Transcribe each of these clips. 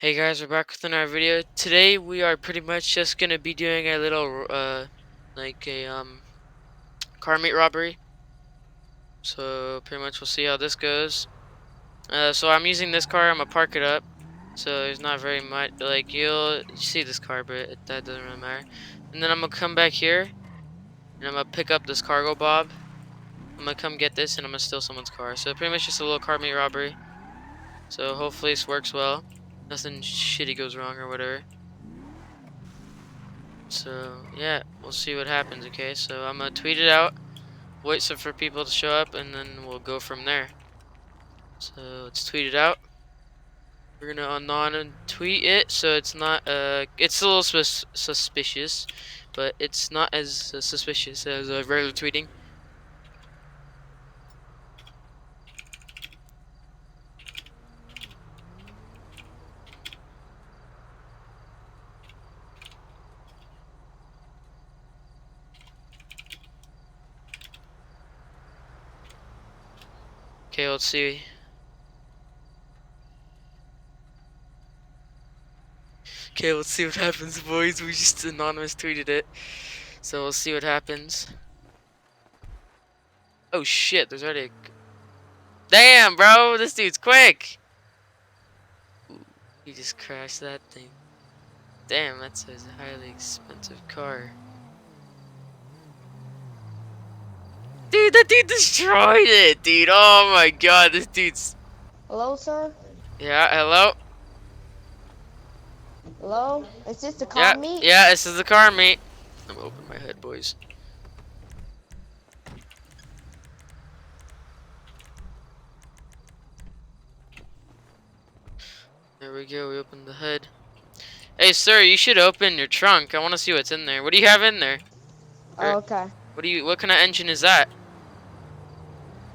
Hey guys, we're back with another video. Today we are pretty much just gonna be doing a little like a car meet robbery. So pretty much we'll see how this goes. So I'm using this car, I'm gonna park it up. So there's not very much like you'll see this car, but that doesn't really matter. And then I'm gonna come back here and I'm gonna pick up this cargo bob. I'm gonna come get this and I'm gonna steal someone's car. So pretty much just a little car meet robbery. So hopefully this works well. Nothing shitty goes wrong or whatever. So yeah, we'll see what happens. Okay, so I'm gonna tweet it out, wait for people to show up, and then we'll go from there. So let's tweet it out. We're gonna anon tweet it, so it's not it's a little suspicious, but it's not as suspicious as regular tweeting. Okay, let's see. Okay, let's see what happens, boys. We just anonymous tweeted it, so we'll see what happens. Oh shit, there's already a... Damn, bro, this dude's quick. Ooh, he just crashed that thing. Damn, that's a highly expensive car. Dude, that dude destroyed it, dude. Oh my god, this dude's... Hello, sir? Yeah, hello? Hello? Is this the car meet? Yeah, this is the car meet. I'm gonna open my hood, boys. There we go, we opened the hood. Hey, sir, you should open your trunk. I want to see what's in there. What do you have in there? Oh, okay. What kind of engine is that?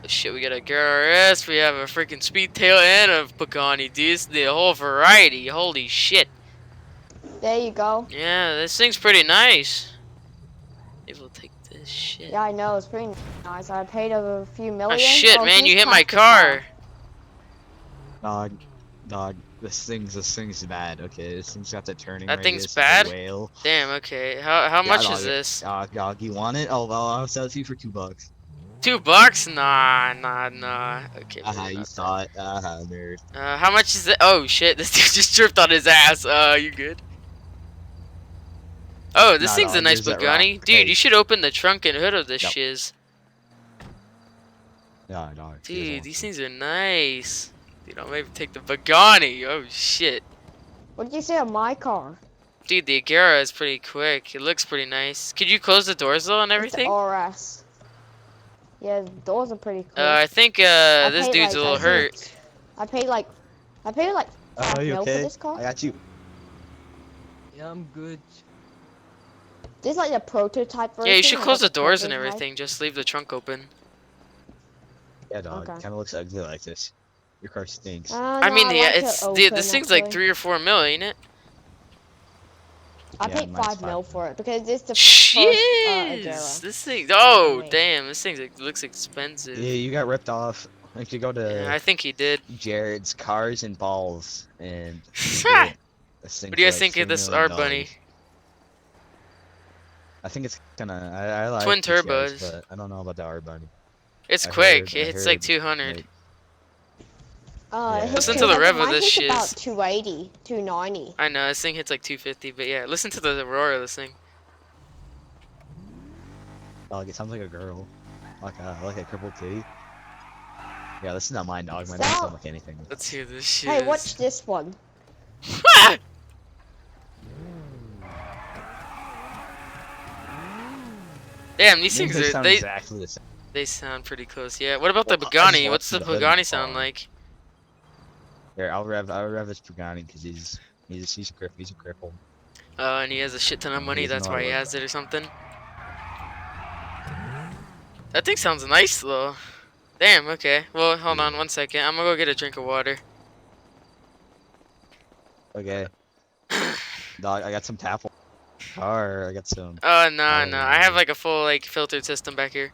Oh, shit, we got a GRS, we have a freaking Speedtail and a Pagani, dude. It's the whole variety. Holy shit. There you go. Yeah, this thing's pretty nice. Maybe we'll take this shit. Yeah, I know. It's pretty nice. I paid a few million. Oh shit, man, you hit my car. Dog, this thing's bad, okay? This thing's got the turning That radius thing's of bad? a whale. Damn, okay. How much is this? Dog, you want it? Oh, well, I'll sell it to you for $2. $2? Nah. Okay. You saw it. Nerd. How much is it? Oh shit, this dude just tripped on his ass. You good? Oh, this thing's a nice Pagani. Dude, you should open the trunk and hood of this shiz. Yeah, dog. Dude, these things are nice. Dude, I'll maybe take the Pagani. Oh shit. What did you say on my car? Dude, the Agera is pretty quick. It looks pretty nice. Could you close the doors though and everything? It's RS. Yeah, the doors are pretty cool. I think this dude's a little hurt. I paid like $5 mil for this car. I got you. Yeah, I'm good. This is like the prototype version. Yeah, you should close the doors and everything. Just leave the trunk open. Yeah, dog. Kind of looks ugly like this. Your car stinks. I mean, yeah, this thing's like 3 or 4 mil, ain't it? I paid 5 mil for it because it's the Shit! first This thing. Oh, damn! This thing looks expensive. Yeah, you got ripped off. I could go to. Yeah, I think he did. Jared's Cars and Balls and. What do you guys think of this R Bunny? I think it's kinda. I like twin TCRs, turbos, but I don't know about the R Bunny. It's quick. It's like 200. Listen to the rev of this shit. About 280, 290. I know this thing hits like 250, but yeah, listen to the roar of this thing. Oh, it sounds like a girl, like a crippled kitty. Yeah, this is not mine, dog. Mine doesn't sound like anything. Let's hear this shit. Hey, watch this one. Damn, these things are exactly the same. They sound pretty close. Yeah. What about the Pagani? What's the Pagani sound like? Here, I'll rev his Pagani because he's a cripple. And he has a shit ton of money. That's why he has it or something. That thing sounds nice though. Damn. Okay. Well, hold on 1 second. I'm gonna go get a drink of water. Okay. Dog, I got some tap water. Car, I got some. Oh no. I have like a full like filtered system back here.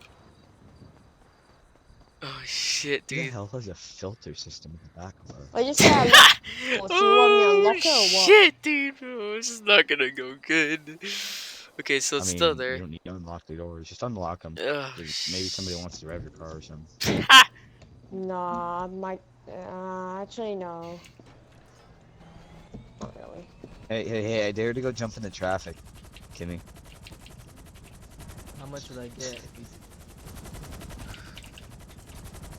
Oh shit. shit, Who the dude. hell has a filter system in the back of her? I just gotta look. Do you want me to Oh unlock it or what? shit, dude, bro. This is not gonna go good. Okay, so I it's still mean, you there. don't need to unlock the doors. Just unlock them. Ugh. Maybe somebody wants to drive your car or something. Nah, actually no. Not really. Hey, I dare to go jump in the traffic. Kimmy. How much would I get if you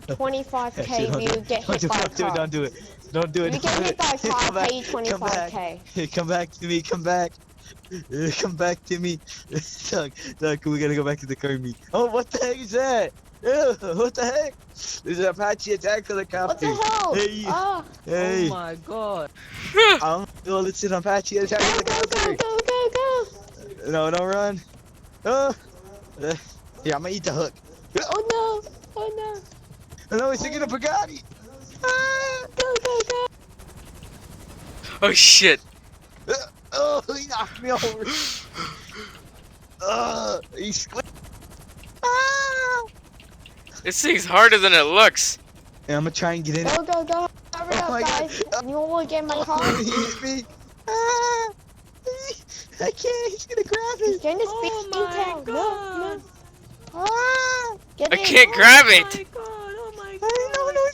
25k Actually, if you get hit by a car. Don't do it. Don't do it. If you get hit by a car, I'll pay you Come back. 25k. Come back to me. Come back. Come back to me. Doug, we gotta go back to the car meet. Oh, what the heck is that? Ew, what the heck? There's an Apache attack helicopter. What the hell? Hey, Ah. hey. Oh my god. Well, it's an Apache attack Go, helicopter. go. No, don't run. Oh. Yeah, I'm gonna eat the hook. Oh no. Oh no. No, he's taking a Bugatti. Ah. Go. Oh shit. Oh, he knocked me over. He's squid. Ah. This thing's harder than it looks. And I'm gonna try and get in. Go. Hurry Oh up, my guys. God. You want to get in my car? He hit me. Ah. I can't. He's gonna grab He's it. getting the Oh speed my detail. god. No. Ah. Get I in. can't grab it. Oh my god. Oh my I god. don't know.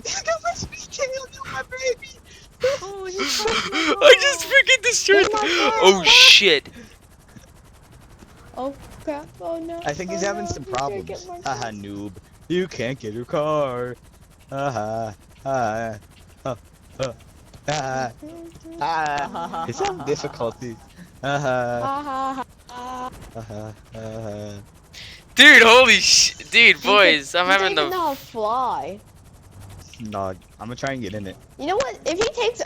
He's got my speed tail. No, my baby. Oh, he crushed my I just car. freaking destroyed. Get my Oh car. shit. Oh crap. Oh no. I think he's Oh, having no. some He's gonna problems. get my Haha, car. noob. You can't get your car. Haha. Ha. Ha. Ha. It's having difficulty. Haha. Ha ha. Haha. Dude, holy dude, boys, I'm He having doesn't even the. know how to fly. No, I'm gonna try and get in it. You know what? If he takes,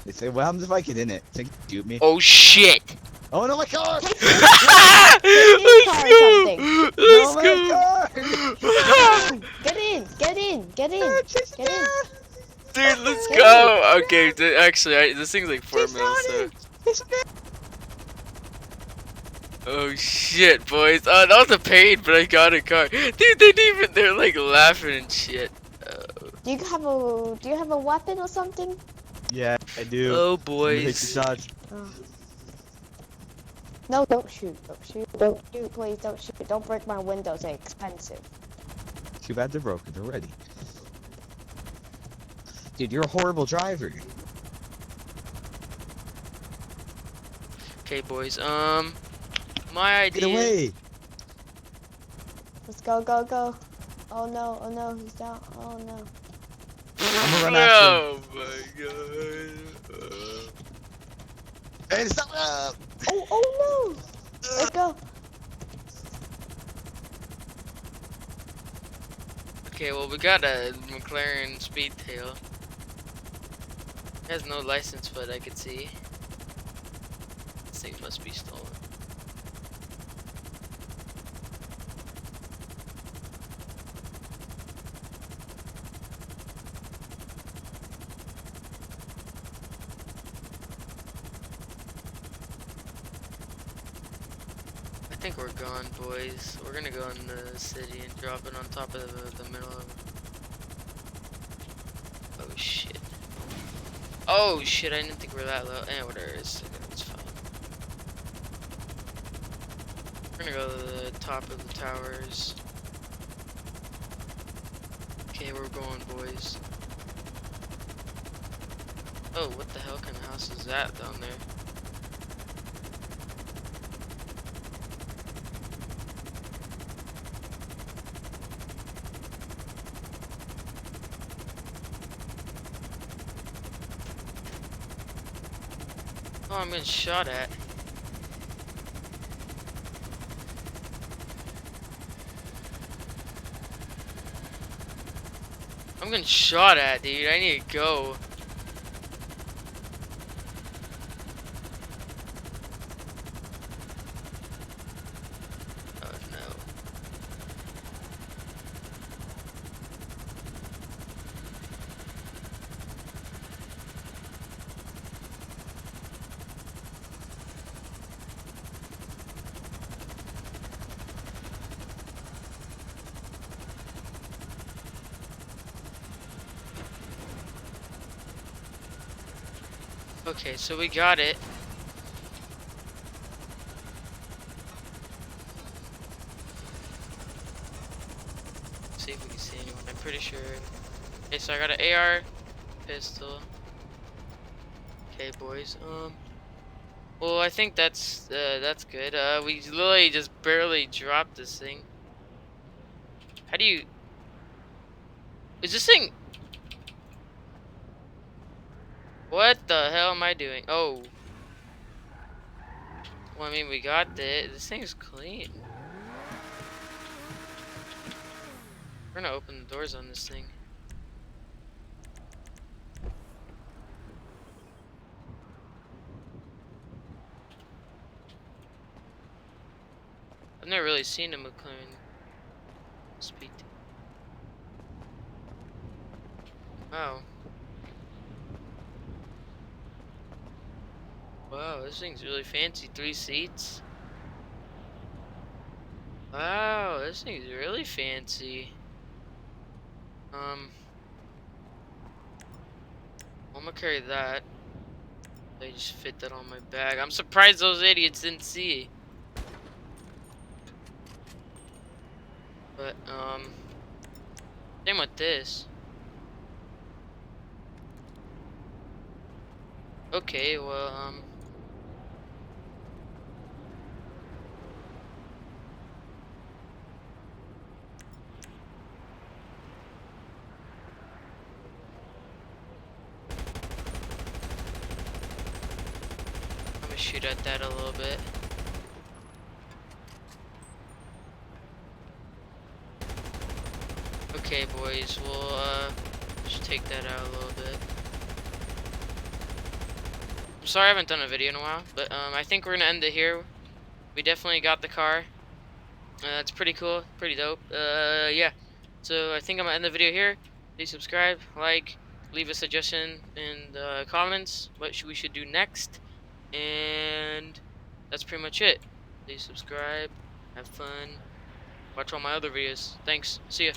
They say, what happens if I get in it? Think shoot me? Oh shit. Oh no, my car! take Let's car or go. something. No, Let's my go. car! Get in. Chase it Get in. down! Dude, let's go. Okay, actually, this thing's like 4 Chase mils, so. it! Chase it down! Oh shit, boys. Oh, that was a pain, but I got a car. Dude, they're like laughing and shit. Do you have a weapon or something? Yeah, I do. Oh, I'm gonna take the boys. shots. Oh. No, don't shoot. Don't shoot, please. Don't shoot. Don't break my windows. They're expensive. Too bad they're broken already. Dude, you're a horrible driver. Okay, boys. My idea. Get away! Let's go. Oh no, he's down. Oh no. I'm gonna run after Oh my god. Hey, stop! Oh no. Let's go. Okay, well, we got a McLaren Speedtail. It has no license plate, I could see. This thing must be stolen. I think we're gone, boys. We're gonna go in the city and drop it on top of the middle of. Oh shit. Oh shit, I didn't think we were that low. Eh, whatever, it's fine. We're gonna go to the top of the towers. Okay, we're going, boys. Oh, what the hell kind of house is that down there? Oh, I'm getting shot at. I'm getting shot at, dude. I need to go. Oh no. Okay, so we got it. See if we can see anyone. I'm pretty sure. Okay, so I got an AR pistol. Okay, boys. Well, I think that's good. We literally just barely dropped this thing. How do you? Is this thing? What the hell am I doing? Oh. Well, I mean, we got this. This thing's clean. We're gonna open the doors on this thing. I've never really seen a McLaren speed. Wow. Wow, this thing's really fancy. 3 seats. Wow, this thing's really fancy. I'm gonna carry that. They just fit that on my bag. I'm surprised those idiots didn't see. But same with this. Okay, well I'm gonna shoot at that a little bit. Okay, boys, we'll just take that out a little bit. I'm sorry I haven't done a video in a while, but I think we're gonna end it here. We definitely got the car. It's pretty cool, pretty dope. Yeah. So I think I'm gonna end the video here. Please subscribe, like, leave a suggestion in the comments what we should do next, and that's pretty much it. Please subscribe, have fun, watch all my other videos. Thanks. See ya.